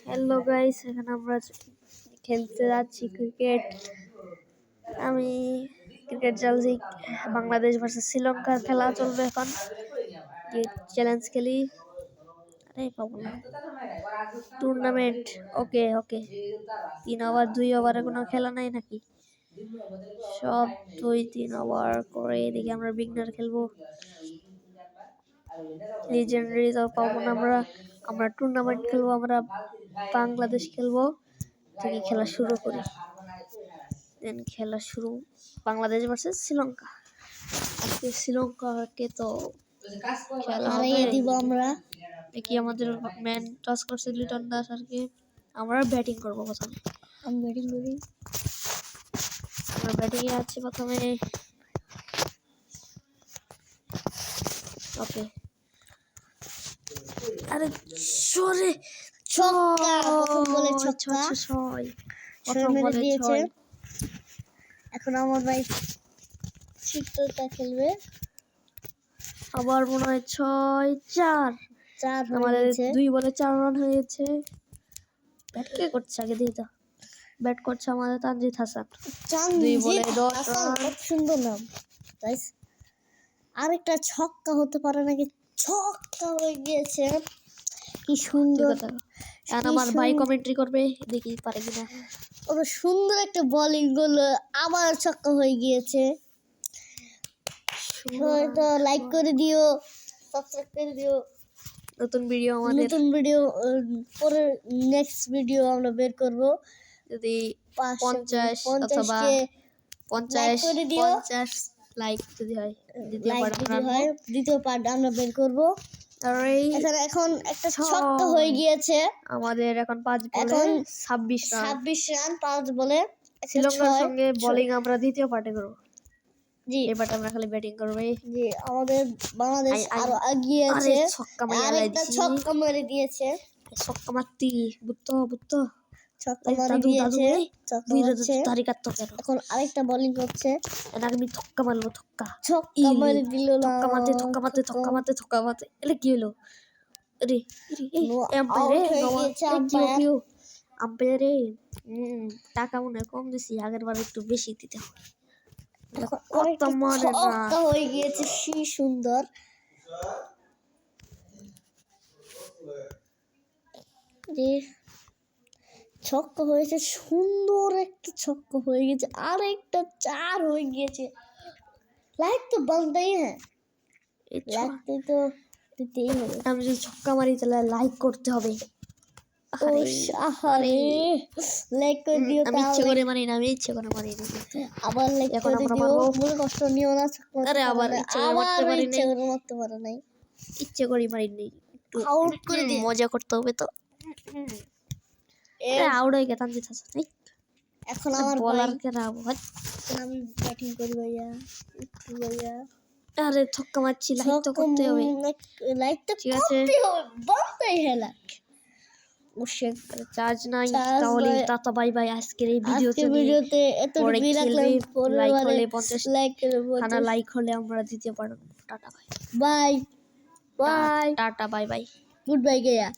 Hello guys, এখানে আমরা খেলতে যাচ্ছি ক্রিকেট। আমি ক্রিকেট খেলছি, বাংলাদেশ ভার্সেস শ্রীলঙ্কার খেলা চলবে এখন। চ্যালেঞ্জ খেলি, আরে পাবো না। টুর্নামেন্ট, ওকে ওকে। 3 ওভার 2 ওভারে কোনো খেলা নাই নাকি? সব 2-3 ওভার করে। এদিকে আমরা বিগনার খেলবো, লিজেন্ডারি তো পাবো না আমরা টুর্নামেন্ট খেলবো, আমরা বাংলাদেশ খেলবো। থেকে খেলা শুরু করি, দেন খেলা শুরু বাংলাদেশ ভার্সেস শ্রীলঙ্কা। আজকে শ্রীলঙ্কাকে তো খেলা দিব আমরা। দেখি আমাদের ম্যান টস করছে লিটন দাস আর কি। আমরা ব্যাটিং করবো প্রথমে। আমি ব্যাটিং করি, আমরা ব্যাটিংয়ে আছি প্রথমে। ওকে, আরে সরে ছক্কা, প্রথম বলে ছক্কা, প্রথম বলে দিয়েছে। এখন আমার ভাই চিত্রটা খেলবে। আবার মনে হয় 6-4 আমাদের 2 বলে 4 রান হয়েছে। ব্যাট কে করছে আগে দিয়ে দাও। ব্যাট করছে আমাদের তানজিদ হাসান, 2 বলে 10 রান। সুন্দর নাম গাইস। আরেকটা ছক্কা হতে পারে নাকি? ছক্কা হয়ে গিয়েছে, কি সুন্দর। আর আমার ভাই কমেন্ট্রি করবে, দেখি পারে কিনা। ওটা সুন্দর একটা বোলিং করলো, আবার ছক্কা হয়ে গিয়েছে। তো লাইক করে দিও, সাবস্ক্রাইব করে দিও। নতুন ভিডিও পরে নেক্সট ভিডিও আমরা বের করব। যদি 50 অথবা 50 লাইক যদি হয়, দ্বিতীয় পার্ট আমরা বের করব। এখন একটা ছক্কা হয়ে গিয়েছে আমাদের। এখন 5 বলে 26 রান, 5 বলে। শ্রীলঙ্কার সঙ্গে বোলিং আমরা দ্বিতীয় পার্টে করব। জি, এবারে আমরা খালি ব্যাটিং করব। জি, আমাদের বাংলাদেশ আরো এগিয়ে আছে। আরেকটা ছক্কা মেরে দিয়েছে। ছক্কা মারতি বুত্তো ছক্কা মেরে দিয়েছে। এখন আরেকটা বোলিং করছে। আমি ছক্কা মারলো, ছক্কা মেরে দিল না। ছক্কা মারতে এটা কি হলো? আরে আম্পায়ার টাকা মনে হয় কম দিছি, আগের বার একটু বেশি দিতে হবে। হয়ে গিয়েছে, কি সুন্দর। ছক্কা হয়েছে, সুন্দর একটা ছক্কা হয়ে গেছে। আর একটা 4 হয়ে গিয়েছে। লাইক তো বানতেই হ্যাঁ, লাইক তো দিতেই হবে। আমি যদি ছক্কা মারি তাহলে লাইক করতে হবে। লাইক করে দিও। আমি ইচ্ছে করে মারি না, আবার লাইক করে দিও। মনে কষ্ট নিও না। আরে আবার ইচ্ছে করে মারতে পারে নাই। ইচ্ছে করে মারিনি, একটু আউট করে দিই, মজা করতে হবে তো। আউট হয়ে গেছে তানজিদ হাসান। এখন আমার বলার কে আমি ব্যাটিং করি ভাইয়া। আরে ছক্কা মারছি, লাইক তো করতে হবে। লাইক তো ঠিক আছে, করতে হবে, বলতেই হেলা। চার্জ নাই তাহলে টাটা বাই বাই। আজকের এই ভিডিওতে এতটুকুই রাখলাম। লাইক হলে 50 লাইক হলে আমরা দিতে পারবো। Tata bye bye, tata bye bye, good bye Gaya.